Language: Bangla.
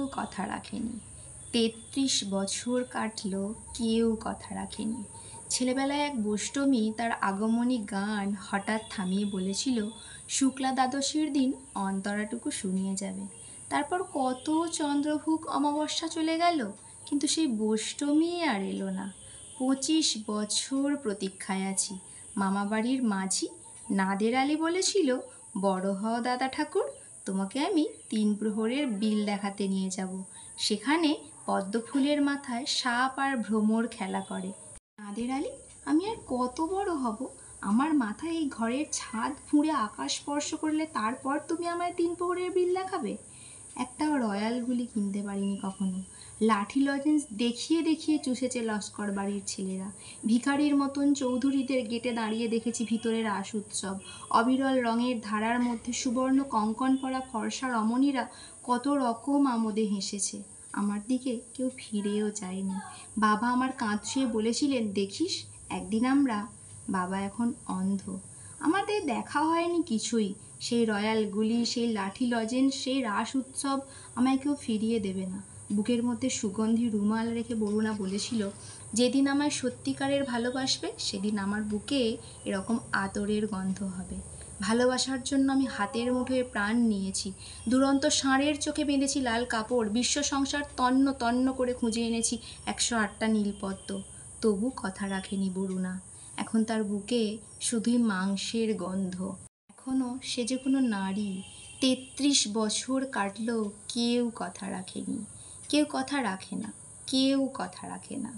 কথা রাখেনি। ৩৩ বছর কাটলো, কেউ কথা রাখেনি। ছেলেবেলায় এক গোষ্ঠমী তার আগমনী গান হঠাৎ থামিয়ে বলেছিল, শুক্লা দ্বাদশীর দিন অন্তরাটুকু শুনিয়ে যাবে। তারপর কত চন্দ্রভুক অমাবস্যা চলে গেল, কিন্তু সেই গোষ্ঠমী আর এলো না। ২৫ বছর প্রতীক্ষায় আছি। মামাবাড়ির মাঝি নাদের আলী বলেছিল, বড় হও দাদা ঠাকুর, তোমাকে আমি ৩ প্রহরের বিল দেখাতে নিয়ে যাব। সেখানে পদ্মফুলের মাথায় সাপ আর ভ্রমর খেলা করে। নাদের আলী, আমি আর কত বড় হব? আমার মাথায় এই ঘরের ছাদ ফুঁড়ে আকাশ স্পর্শ করলে তারপর তুমি আমায় ৩ প্রহরের বিল দেখাবে? একটাও রয়্যাল গুলি কিনতে পারিনি কখনো। লাঠি লজেন্স দেখিয়ে দেখিয়ে চুষেছে লস্কর বাড়ির ছেলেরা। ভিখারির মতন চৌধুরীদের গেটে দাঁড়িয়ে দেখেছি ভিতরে রাস উৎসব। অবিরল রঙের ধারার মধ্যে সুবর্ণ কঙ্কন পরা ফর্সা রমণীরা কত রকম আমোদে হেসেছে। আমার দিকে কেউ ফিরেও চায়নি। বাবা আমার কাঁধ ছুঁয়ে বলেছিলেন, দেখিস একদিন আমরা। বাবা এখন অন্ধ। আমাদের দেখা হয়নি কিছুই। সেই রয়্যাল গুলি, সেই লাঠি লজেন্স, সেই রাস উৎসব আমায় কেউ ফিরিয়ে দেবে না। বুকের মধ্যে সুগন্ধি রুমাল রেখে বরুণা বলেছিল, যেদিন আমায় সত্যিকারের ভালোবাসবে সেদিন আমার বুকে এরকম আদরের গন্ধ হবে। ভালোবাসার জন্য আমি হাতের মুঠোয় প্রাণ নিয়েছি। দুরন্ত ষাঁড়ের চোখে বেঁধেছি লাল কাপড়। বিশ্ব সংসার তন্ন তন্ন করে খুঁজে এনেছি ১০৮টা নীলপদ্ম। তবু কথা রাখেনি বরুণা। এখন তার বুকে শুধুই মাংসের গন্ধ। এখনও সে যে কোনো নারী। ৩৩ বছর কাটলো, কেউ কথা রাখেনি। কেউ কথা রাখে না, কেউ কথা রাখে না।